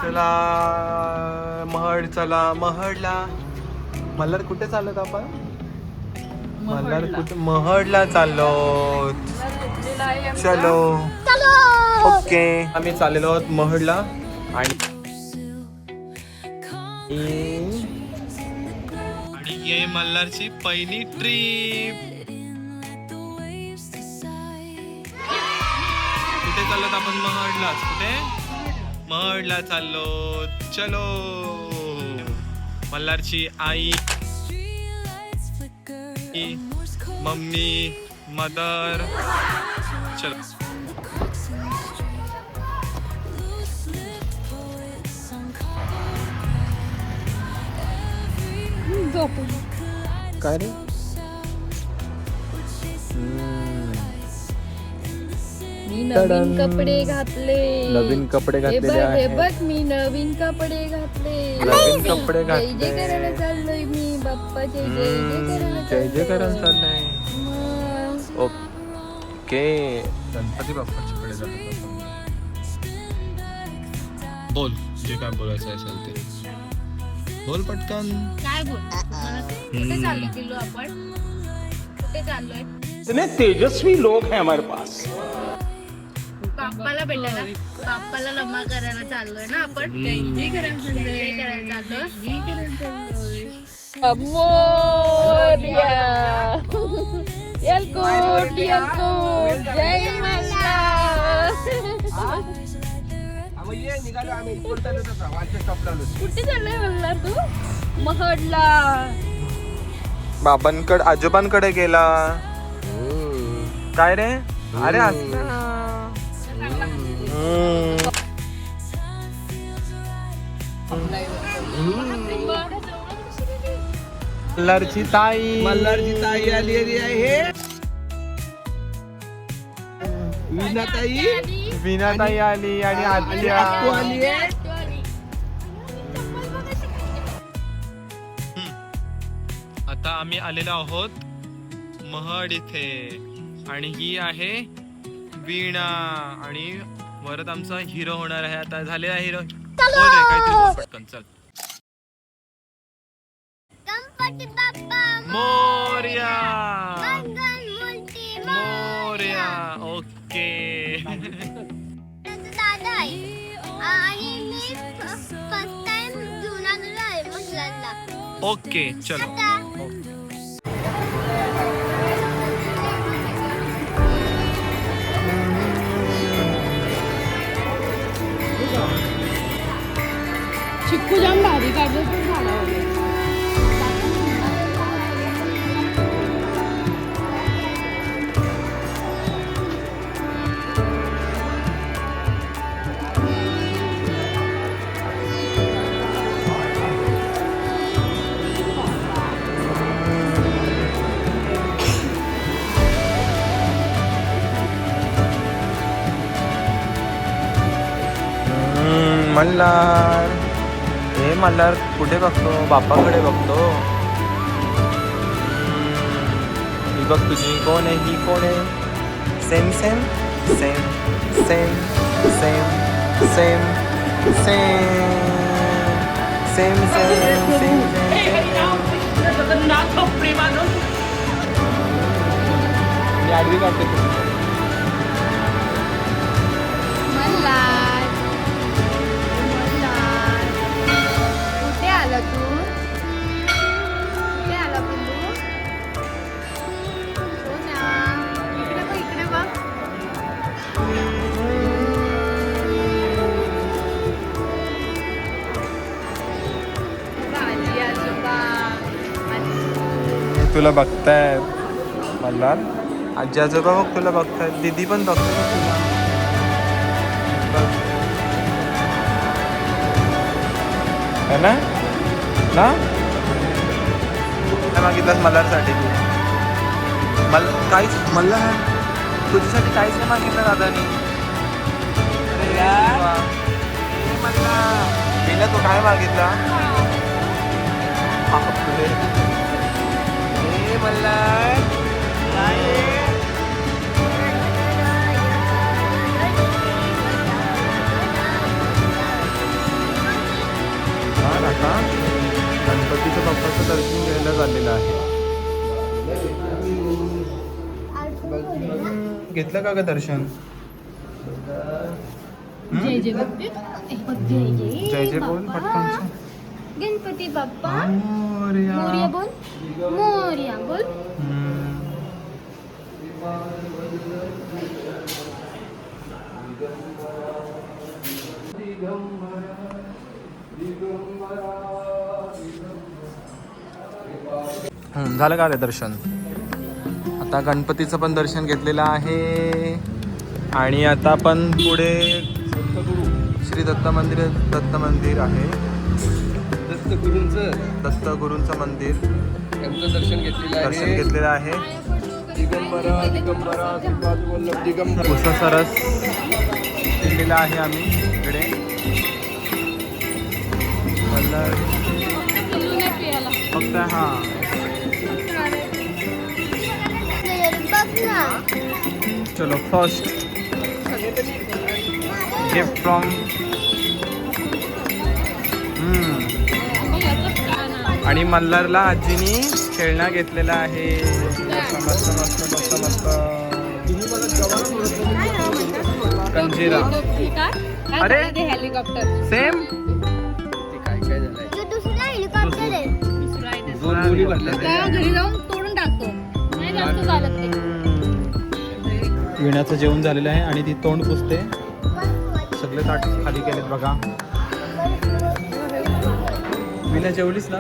चला महड, चला महडला. मल्हार कुठे चाललोत आपण? मल्हार कुठे? महडला चाललो. चलो ओके, आम्ही चाललेलो आहोत महडला. आणि ये मल्हारची पहिली ट्रिप. कुठे चाललोत आपण? महडलाच. कुठे? महडला चाललो. चलो. मल्हारची आई, मम्मी, मदर. चलो. काय रे? मी नवीन कपडे घातले. नवीन कपडे घातलेले हे आहेत. बघ मी नवीन कपडे घातले. नवीन कपडे जय जय घातले. करायला चाललोय मी. बाप्पा जय जय करायला जय जय करायला चाललंय. मग ओके, गणपती बाप्पाच्या कडे जातो. बोल जे काय बोलायचं असेल ते बोल पटकन. काय बोल? कुठे चाललोय दिलो आपण? कुठे चाललोय? इतने तेजस्वी लोग हैं हमारे पास. बाप्पाला भेटायला, बाप्पाला लम्हा करायला चाललोय ना आपण. जय करायला चाललोय. मोरया येलकोट येलकोट जय मल्हार. कुठे चाललोय मल्हार तू? महडला. बाबांकडे, आजोबांकडे गेला. काय रे? अरे असं मल्हारची ताई. मल्हारची ताई आली आहे. वीणाताई, वीणाताई आली आणि आत्या. आली आहे. आता आम्ही आलेलो आहोत महड इथे. आणि ही आहे वीणा. आणि वरत आमचा हिरो होणार आहे. आता झालेला हिरो. बोल रे काहीतरी बोल पटकन. चल. गणपती बाप्पा मोरया. मंगल मोरया. ओके. दादा आहे आणि मी फर्स्ट टाइम घेऊन आलेलो आहे मुलांना. ओके चलो. चिक्कू जाम भारी काढले पण झाडावर. मल्हार. हे मल्हार कुठे बघतो? बाप्पाकडे बघतो. ही बघ तुझी कोण आहे? ही कोण आहे? Same same same same same same same same same same. मी आडवी काढते. मल्हार कुठे आला तू? कुठे आला पिल्लू? हो ना. इकडे बघ, इकडे बघ. आजी आजोबा. तुला बघतायत मल्हार. आजी आजोबा बघ तुला बघतायत. दीदी पण बघतो तुला. है ना? ना काय मागितलंस मल्हारसाठी? काहीच मल्हार तुझ्यासाठी काहीच नाही मागितलं दादानी. अरे यार गेला तो काय मागितला? मल्हार काय गणपतीचं दर्शन घ्यायला झालेलं आहे. घेतलं का ग दर्शन? जय जय बघते. जय जय बोल पटकन. गणपती बाप्पा मोरया. मोरया बोल. मोरया बोल. झालं का रे दर्शन? आता गणपतीचं पण दर्शन घेतलेलं आहे आणि आता आपण पुढे श्री दत्त मंदिर आहे. दत्तगुरूंचं मंदिर त्यांचं दर्शन घेतलेलं आहे. दिगंबरा दिगंबरा श्रीपाद वल्लभ दिगंबरा. उसा सरस केलेला आहे आम्ही इकडे. फक्त हा बघ ना. चलो फर्स्ट गिफ्ट फ्रॉम आणि मल्हारला आजीनी खेळणं घेतलेला आहे. मस्त मस्त मस्त मस्त कंजिरा. अरे हेलिकॉप्टर सेम जो दुसरा हेलिकॉप्टर आहे. घरी जाऊन तोडून टाकतो. नाही जास्त चालत ते. विण्याचं जेवण झालेलं आहे आणि ती तोंड पुसते. सगळे ताट खाली केलेत बघा. विण्या जेवलीस ना?